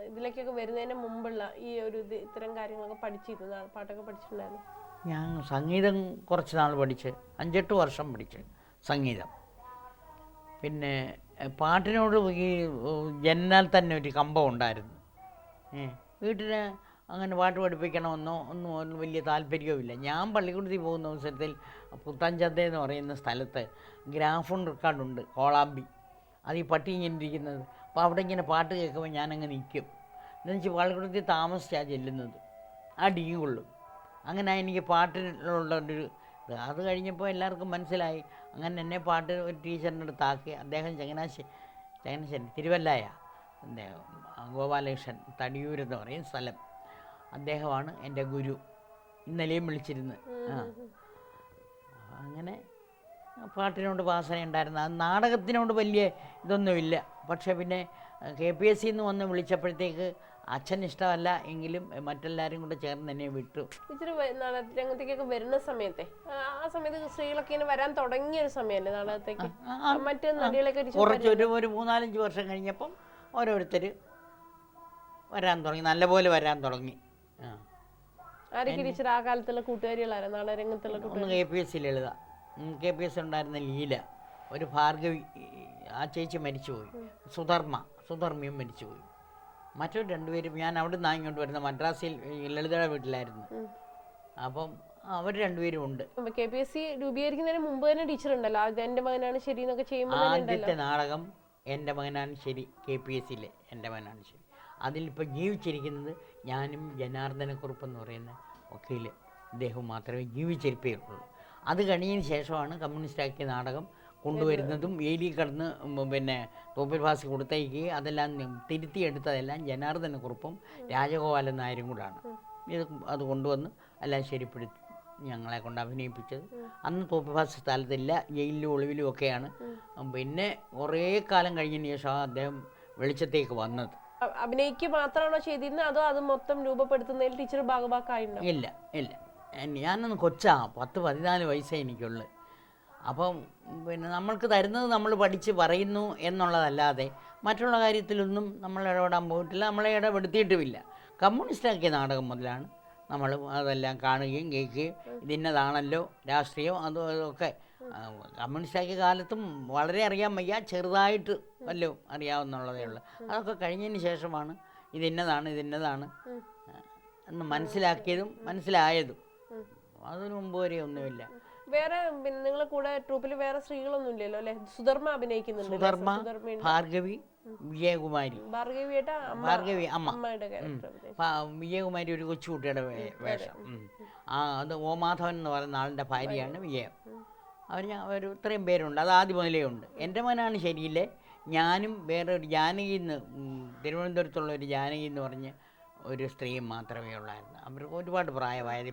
ഇതിലേക്കൊക്കെ വരുന്നതിന് മുമ്പുള്ള ഈ ഒരു ഇത്തരം കാര്യങ്ങളൊക്കെ പഠിച്ചിരുന്നു, പാട്ടൊക്കെ പഠിച്ചിട്ടുണ്ടായിരുന്നു? ഞാൻ സംഗീതം കുറച്ച് നാൾ പഠിച്ച് 5-8 വർഷം പഠിച്ച് സംഗീതം. പിന്നെ പാട്ടിനോട് ഈ ജന്നാൽ തന്നെ ഒരു കമ്പം ഉണ്ടായിരുന്നു. വീട്ടിൽ അങ്ങനെ പാട്ട് പഠിപ്പിക്കണമെന്നോ ഒന്നും വലിയ താല്പര്യവുമില്ല. ഞാൻ പള്ളിക്കൂടത്തിൽ പോകുന്ന അവസരത്തിൽ പുത്തൻചന്ത എന്ന് പറയുന്ന സ്ഥലത്ത് ഗ്രാഫോൺ റെക്കോർഡുണ്ട്, കോളാമ്പി. അത് ഈ പട്ടി ഇങ്ങനെ ഇരിക്കുന്നത്. അപ്പോൾ അവിടെ ഇങ്ങനെ പാട്ട് കേൾക്കുമ്പോൾ ഞാനങ്ങ് നിൽക്കും. എന്നുവെച്ചാൽ പള്ളിക്കൂടത്തിൽ താമസിച്ചാണ് ചെല്ലുന്നത്, ആ ഡീ കൊള്ളും. അങ്ങനെ എനിക്ക് പാട്ടിനുള്ളൊരു അത് കഴിഞ്ഞപ്പോൾ എല്ലാവർക്കും മനസ്സിലായി. അങ്ങനെ എന്നെ പാട്ട് ഒരു ടീച്ചറിൻ്റെ അടുത്താക്കി. അദ്ദേഹം ചങ്ങനാശ്ശേരി തിരുവല്ലായ ഗോപാലകൃഷ്ണൻ തടിയൂരെന്ന് പറയും സ്ഥലം. അദ്ദേഹമാണ് എൻ്റെ ഗുരു. ഇന്നലെയും വിളിച്ചിരുന്നു. അങ്ങനെ പാട്ടിനോട് വാസന ഉണ്ടായിരുന്നു. അത് നാടകത്തിനോട് വലിയ ഇതൊന്നുമില്ല. പക്ഷേ പിന്നെ KPSC വന്ന് വിളിച്ചപ്പോഴത്തേക്ക് അച്ഛൻ ഇഷ്ടമല്ല എങ്കിലും മറ്റെല്ലാവരും കൂടെ ചേർന്ന് എന്നെ വിട്ടു. ഇച്ചിരി രംഗത്തേക്കൊക്കെ വരുന്ന സമയത്തെ ആ സമയത്ത് സ്ത്രീകളൊക്കെ ഇങ്ങനെ വരാൻ തുടങ്ങിയ ഒരു സമയമല്ലേ നാടകത്തേക്ക്? മറ്റ് നടികളൊക്കെ കുറച്ചൊരു 3-4-5 വർഷം കഴിഞ്ഞപ്പം ഓരോരുത്തർ വരാൻ തുടങ്ങി, നല്ലപോലെ വരാൻ തുടങ്ങി. ആരൊക്കെ ടീച്ചർ ആ കാലത്തുള്ള കൂട്ടുകാരികളായിരുന്നു നാടകരംഗത്തുള്ള? ഒന്ന് KPSC ലളിത, KPSC ഉണ്ടായിരുന്ന ലീല, ഒരു ഭാർഗവി, ആ ചേച്ചി മരിച്ചുപോയി. സുധർമ്മയും മരിച്ചുപോയി. മറ്റൊരു 2 പേരും ഞാൻ അവിടെ നിന്നാണ് ഇങ്ങോട്ട് വരുന്നത്. മദ്രാസിൽ ലളിതയുടെ വീട്ടിലായിരുന്നു. അപ്പം അവർ 2 പേരും ഉണ്ട്. KPSC രൂപീകരിക്കുന്നതിന് മുമ്പ് തന്നെ ടീച്ചർ ഉണ്ടല്ലോ, എൻ്റെ മകനാണ് ശരി എന്നൊക്കെ ചെയ്യുമ്പോൾ ആദ്യത്തെ നാടകം എൻ്റെ മകനാണ് ശരി, KPSC എൻ്റെ മകനാണ് ശരി. അതിലിപ്പോൾ ജീവിച്ചിരിക്കുന്നത് ഞാനും ജനാർദ്ദനക്കുറുപ്പ് എന്ന് പറയുന്ന വക്കീൽ, ഇദ്ദേഹം മാത്രമേ ജീവിച്ചിരിപ്പുള്ളൂ. അത് കഴിഞ്ഞതിന് ശേഷമാണ് കമ്മ്യൂണിസ്റ്റാക്കിയ നാടകം കൊണ്ടുവരുന്നതും വേലി കടന്ന് പിന്നെ തോപ്പിൽ ഭാസി കൊടുത്തയക്കുകയും അതെല്ലാം തിരുത്തിയെടുത്തതെല്ലാം ജനാർദ്ദനക്കുറുപ്പും രാജഗോപാലൻ നായരും കൂടാണ്. അത് കൊണ്ടുവന്ന് എല്ലാം ശരിപ്പെടുത്തി ഞങ്ങളെ കൊണ്ട് അഭിനയിപ്പിച്ചത്. അന്ന് തോപ്പിൽ ഭാസി സ്ഥലത്തില്ല, ജയിലിലും ഒളിവിലും ഒക്കെയാണ്. പിന്നെ കുറേ കാലം കഴിഞ്ഞതിന് ശേഷം അദ്ദേഹം വെളിച്ചത്തേക്ക് വന്നത്. അഭിനയിക്കുക മാത്രമാണോ ചെയ്തിരുന്നത്, അതോ അത് മൊത്തം രൂപപ്പെടുത്തുന്നതിൽ ടീച്ചർ ഭാഗഭാക്കായിട്ടുണ്ടോ? ഇല്ല, ഞാനൊന്ന് കൊച്ചാ, 10-14 വയസ്സേ എനിക്കുള്ളൂ. അപ്പം പിന്നെ നമ്മൾക്ക് തരുന്നത് നമ്മൾ പഠിച്ച് പറയുന്നു എന്നുള്ളതല്ലാതെ മറ്റുള്ള കാര്യത്തിലൊന്നും നമ്മൾ ഇടപെടാൻ പോയിട്ടില്ല, നമ്മളെ ഇടപെടുത്തിയിട്ടുമില്ല. കമ്മ്യൂണിസ്റ്റാക്കിയ നാടകം മുതലാണ് നമ്മൾ അതെല്ലാം കാണുകയും കേൾക്കുകയും ഇതിന്നതാണല്ലോ രാഷ്ട്രീയം അതൊക്കെ. കമ്മ്യൂണിസ്റ്റാക്കിയ കാലത്തും വളരെ അറിയാൻ വയ്യ, ചെറുതായിട്ട് വല്ലതും അറിയാവുന്നുള്ളതേ ഉള്ളൂ. അതൊക്കെ കഴിഞ്ഞതിന് ശേഷമാണ് ഇതിന്നതാണ് എന്ന് മനസ്സിലാക്കിയതും മനസ്സിലായതും. അതിനു മുമ്പ് വരെ ഒന്നുമില്ല. വേറെ നിങ്ങളെ കൂടെ ട്രൂപ്പിൽ വേറെ സ്ത്രീകളൊന്നും ഇല്ലല്ലോ അല്ലെ? സുധർമ്മ അഭിനയിക്കുന്നുണ്ട്. സുധർമ്മ, ഭാർഗവി, വിജയകുമാരി. ഭാർഗവി അമ്മ, വിജയകുമാരി ഒരു കൊച്ചുകുട്ടിയുടെ വേഷം. അത് ഓമാധവൻ എന്ന് പറയുന്ന ആളിൻ്റെ ഭാര്യയാണ് വിജയം. അവർ ഇത്രയും പേരുണ്ട്. അത് ആദ്യം മുതലേ ഉണ്ട്. എൻ്റെ മകനാണ് ശരിയില്ലേ. ഞാനും വേറെ ഒരു ജാനകി തിരുവനന്തപുരത്തുള്ള ഒരു ജാനകി എന്ന് പറഞ്ഞ് ഒരു സ്ത്രീയും മാത്രമേ ഉള്ളായിരുന്നു. അവർക്ക് ഒരുപാട് പ്രായമായത്.